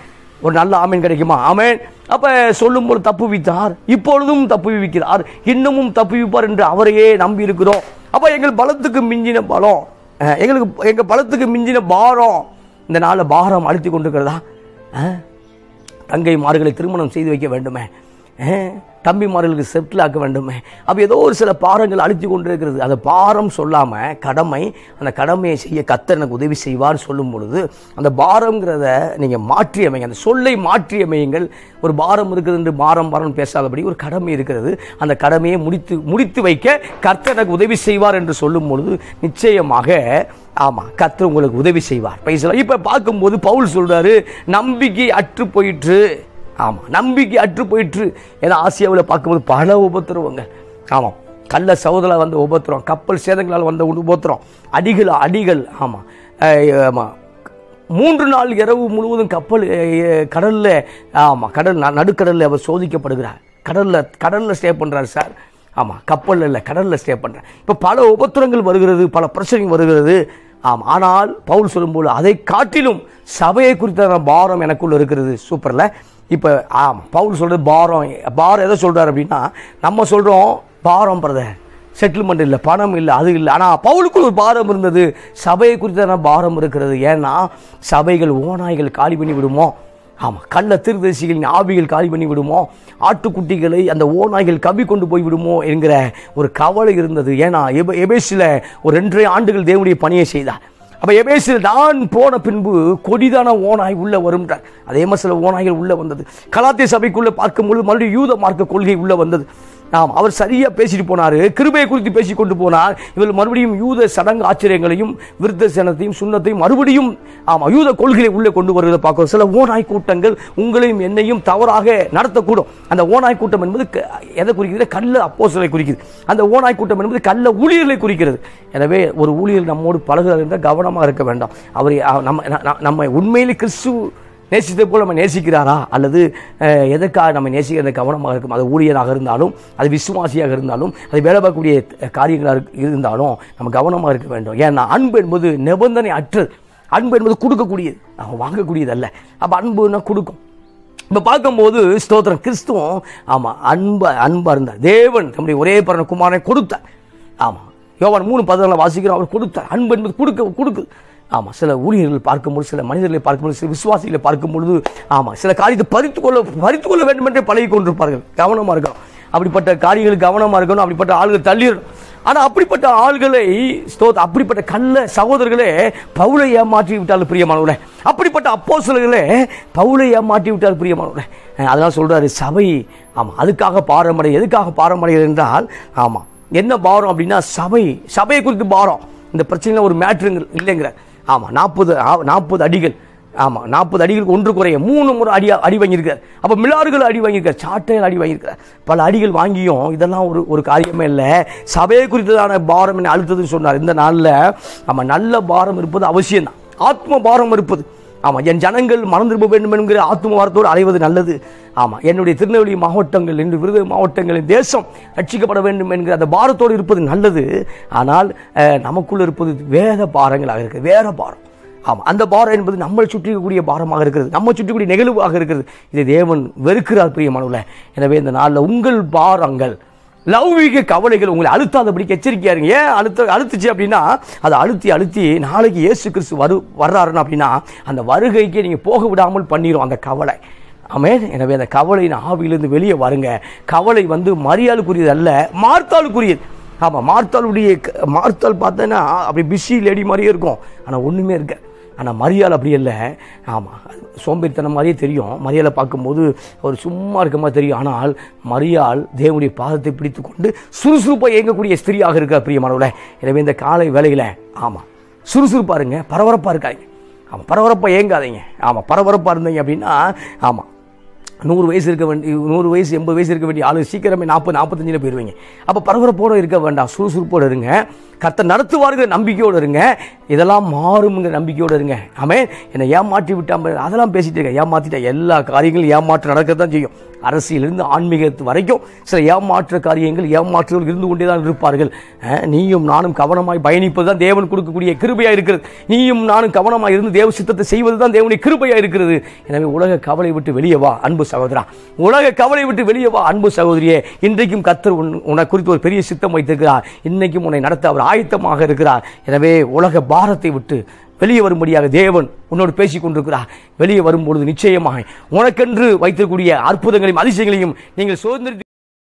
ஒரு நல்ல ஆமேன் கிடைக்குமா? ஆமேன். அப்ப சொல்லும் போது தப்புவித்தார், இப்பொழுதும் தப்புவிக்கிறார், இன்னமும் தப்புவிப்பார் என்று அவரையே நம்பி இருக்கிறோம். அப்ப எங்கள் பலத்துக்கு மிஞ்சின பலம், எங்க பலத்துக்கு மிஞ்சின பாரம், இந்த நாள பாரம் அழுத்தி கொண்டிருக்கிறதா? தங்கை மார்களை திருமணம் செய்து வைக்க வேண்டுமே, தம்பிமார்களுக்கு செட்டில் ஆக்க வேண்டுமே. அப்போ ஏதோ ஒரு சில பாரங்கள் அழுத்தி கொண்டு இருக்கிறது. அந்த பாரம் சொல்லாமல் கடமை, அந்த கடமையை செய்ய கர்த்தர் எனக்கு உதவி செய்வார் சொல்லும் பொழுது அந்த பாரம்ங்கிறத நீங்கள் மாற்றி அமைங்க. அந்த சொல்லை மாற்றி அமையுங்கள். ஒரு பாரம் இருக்குது என்று பாரம் பேசாதபடி ஒரு கடமை இருக்கிறது, அந்த கடமையை முடித்து வைக்க கர்த்தர் எனக்கு உதவி செய்வார் என்று சொல்லும் பொழுது நிச்சயமாக கர்த்தர் உங்களுக்கு உதவி செய்வார். இப்ப பார்க்கும்போது பவுல் சொல்றாரு, நம்பிக்கை அற்று போயிற்று. நம்பிக்கை அற்று போயிற்று. ஏன்னா ஆசியாவில் பார்க்கும்போது பல உபத்திரவங்கள். கள்ள சகோதரா வந்த உபத்திரம், கப்பல் சேதங்களால் வந்த உபத்திரம், அடிகள். 3 நாள் இரவு முழுவதும் கப்பல் கடல் நடுக்கடலில் அவர் சோதிக்கப்படுகிறார். கடல்ல ஸ்டே பண்றாரு சார். கப்பல் இல்லை, கடல்ல ஸ்டே பண்றார். இப்ப பல உபத்திரங்கள் வருகிறது, பல பிரச்சனைகள் வருகிறது. ஆனால் பவுல் சொல்லும்போது அதை காட்டிலும் சபையை குறித்த பாரம் எனக்குள்ள இருக்கிறது. சூப்பர்ல. இப்ப பவுல் சொல்றது பாரம் எதை சொல்றாரு அப்படின்னா, நம்ம சொல்றோம் பாரம் பிரதர், செட்டில்மெண்ட் இல்லை, பணம் இல்லை, அது இல்லை. ஆனால் பவுலுக்கு ஒரு பாரம் இருந்தது, சபையை குறித்தான பாரம் இருக்கிறது. ஏன்னா சபைகள் ஓநாய்கள் காலி பண்ணி விடுமோ, கள்ள தீர்க்கதரிசிகளின் ஆவிகள் காலி பண்ணி விடுமோ, ஆட்டுக்குட்டிகளை அந்த ஓநாய்கள் கவி கொண்டு போய் விடுமோ என்கிற ஒரு கவலை இருந்தது. ஏன்னா எபேசில் ஒரு 2.5 ஆண்டுகள் தேவனுடைய பணியை செய்தார். அப்போ எபேசில் தான் போன பின்பு கொடிதான ஓநாய் உள்ள வரும்ன்றார். அதே மாதிரி சில ஓநாய்கள் உள்ள வந்தது. கலாத்திய சபைக்குள்ள பார்க்கும்பொழுது மறுபடியும் யூத மார்க்க கொள்கை உள்ள வந்தது. அவர் சரியா பேசிட்டு போனாரு, கிருபையை குறித்து பேசி கொண்டு போனார். இவர் மறுபடியும் யூத சடங்கு ஆச்சரியங்களையும் விருத்த சேனத்தையும் சுண்ணத்தையும் மறுபடியும் யூத கொள்கையை உள்ளே கொண்டு வருவதை பார்க்கிறோம். சில ஓநாய் கூட்டங்கள் உங்களையும் என்னையும் தவறாக நடத்தக்கூடும். அந்த ஓநாய் கூட்டம் என்பது எதை குறிக்கிறது? கள்ள அப்போஸ்தலரை குறிக்கிறது. அந்த ஓநாய் கூட்டம் என்பது கள்ள ஊழியர்களை குறிக்கிறது. எனவே ஒரு ஊழியர் நம்மோடு பழகுகிறார் என்றால் கவனமாக இருக்க வேண்டாம். அவர் நம்ம உண்மையிலே கிறிஸ்து நேசித்தது போல் நம்ம நேசிக்கிறாரா, அல்லது எதற்காக நம்ம நேசிக்கிறது கவனமாக இருக்கும். அது ஊழியராக இருந்தாலும், அது விசுவாசியாக இருந்தாலும், அது வேலை பார்க்கக்கூடிய காரியங்களாக இருந்தாலும் நம்ம கவனமாக இருக்க வேண்டும். ஏன்னா அன்பு என்பது நிபந்தனை அற்றது. அன்பு என்பது கொடுக்கக்கூடியது, வாங்கக்கூடியது அல்ல. அப்போ அன்புன்னா கொடுக்கும். இப்போ பார்க்கும்போது ஸ்தோத்திரம், கிறிஸ்துவம் அன்பா இருந்தார். தேவன் நம்முடைய ஒரே பிறந்த குமாரனை கொடுத்தார். யோவான் 3:14 வாசிக்கிறோம், அவர் கொடுத்தார். அன்பு என்பது கொடுக்குது. சில ஊழியர்கள் பார்க்கும்போது, சில மனிதர்களை பார்க்கும்போது, சில விசுவாசிகளை பார்க்கும் பொழுது சில காரியத்தை பறித்து கொள்ள வேண்டும் என்றே பழகி கொண்டிருப்பார்கள். கவனமாக இருக்கணும். அப்படிப்பட்ட காரியங்களுக்கு கவனமாக இருக்கணும். அப்படிப்பட்ட ஆளுகள் தள்ளிடணும். ஆனால் அப்படிப்பட்ட ஆள்களை அப்படிப்பட்ட கள்ள சகோதரர்களே பவுலை ஏமாற்றி விட்டால் பிரியமானவர்களே. அப்படிப்பட்ட அப்போஸ்தலர்களே பவுலை ஏமாற்றி விட்டால் பிரியமானவர்களே. அதனால சொல்றாரு சபை அதுக்காக பாரமடை. எதுக்காக பாரமடைகிறது என்றால் என்ன பாரம் அப்படின்னா சபையை குறித்து பாரம். இந்த பிரச்சனையில் ஒரு மேட்ருங்கள் இல்லைங்கிற 40 அடிகள் 40 அடிகளுக்கு 1 குறைய 3 முறை அடி வாங்கியிருக்கார். அப்போ மிலாறுகள் அடி வாங்கியிருக்கார், சாட்டைகள் அடி வாங்கியிருக்கார். பல அடிகள் வாங்கியும் இதெல்லாம் ஒரு காரியமே இல்லை. சபையை குறித்ததான பாரம் என்ன அழுத்ததுன்னு சொன்னார். இந்த நாளில் நல்ல பாரம் இருப்பது அவசியம்தான். ஆத்ம பாரம் இருப்பது. என் ஜனங்கள் மனம் திரும்ப வேண்டும் என்கிற ஆத்ம வாரத்தோடு அடைவது நல்லது. என்னுடைய திருநெல்வேலி மாவட்டங்கள், என்னுடைய விருது மாவட்டங்களின் தேசம் ரட்சிக்கப்பட வேண்டும் என்கிற அந்த பாரத்தோடு இருப்பது நல்லது. ஆனால் நமக்குள்ள இருப்பது வேத பாரங்களாக இருக்குது, வேற பாரம். அந்த பாரம் என்பது நம்மளை சுற்றிக்கூடிய பாரமாக இருக்கிறது, நம்ம சுற்றிக்கூடிய நெகிழ்வாக இருக்கிறது. இதை தேவன் வெறுக்கிறார் பிரியமானவர்களே. எனவே இந்த நாளில் உங்கள் பாரங்கள், லௌகிக கவலைகள் உங்களை அழுத்தாதபடிக்கு எச்சரிக்கையா இருங்க. ஏன் அழுத்துச்சு அப்படின்னா, அதை அழுத்தி நாளைக்கு இயேசு கிறிஸ்து வர்றாருன்னு அப்படின்னா அந்த வருகைக்கு நீங்க போக விடாமல் பண்ணிரும் அந்த கவலை. ஆமென். எனவே அந்த கவலையின் ஆவியிலிருந்து வெளியே வருங்க. கவலை மரியாளுக்குரியது அல்ல, மார்த்தாளுக்குரியது. மார்த்தாள் பார்த்தேன்னா அப்படி பிஸி லேடி மாதிரியே இருக்கும், ஆனால் ஒன்றுமே இருக்க. ஆனால் மரியாள் அப்படி இல்லை. சோம்பேறித்தனம் மாதிரியே தெரியும். மரியாளை பார்க்கும்போது அவர் சும்மா இருக்க மாதிரி தெரியும். ஆனால் மரியாள் தேவனுடைய பாதத்தை பிடித்து கொண்டு சுறுசுறுப்பாக இயங்கக்கூடிய ஸ்திரியாக இருக்கார் பிரியமானவர்களே. எனவே இந்த காலை வேளையில் சுறுசுறுப்பாக இருங்க, பரபரப்பாக இருக்காங்க. பரபரப்பாக இயங்காதீங்க. பரபரப்பாக இருந்தீங்க அப்படின்னா 100 வயசு இருக்க வேண்டிய 100 வயசு 80 வயசு இருக்க வேண்டிய ஆளு சீக்கிரமே 40-45 போயிடுவீங்க. அப்போ பரபரப்போடு இருக்க வேண்டாம், சுறுசுறுப்போடு இருங்க. கர்த்தர் நடத்துவார்கள் நம்பிக்கையோடு இருங்க. இதெல்லாம் மாறுங்கிற நம்பிக்கையோடு இருங்க. ஆமென். என்னை ஏமாற்றி விட்டாமல் அதெல்லாம் பேசிட்டு இருக்க, ஏமாற்றிட்டா எல்லா காரியங்களும் ஏமாற்றம் நடக்கத்தான் செய்யும். அரசியலிருந்து ஆன்மீகத்து வரைக்கும் சில ஏமாற்ற காரியங்கள், ஏமாற்றுகள் இருந்து கொண்டே தான் இருப்பார்கள். நீயும் நானும் கவனமாய் பயணிப்பது தான் தேவன் கொடுக்கக்கூடிய கிருபையாக இருக்கிறது. நீயும் நானும் கவனமாக இருந்து தேவ சித்தத்தை செய்வது தான் தேவனுடைய கிருபையாக இருக்கிறது. எனவே உலக கவலை விட்டு வெளியே வா அன்பு சகோதரா, உலக கவலை விட்டு வெளியே வா அன்பு சகோதரியே. இன்றைக்கும் கர்த்தர் உன்னை குறித்து ஒரு பெரிய சித்தம் வைத்திருக்கிறார். இன்னைக்கும் உன்னை நடத்த அவர் ஆயத்தமாக இருக்கிறார். எனவே உலக பாரத்தை விட்டு வெளியே வரும்படியாக தேவன் உன்னோடு பேசிக் கொண்டிருக்கிறார். வெளியே வரும்பொழுது நிச்சயமாக உனக்கென்று வைத்திருக்கக்கூடிய அற்புதங்களையும் அதிசயங்களையும் நீங்கள் சுதந்திர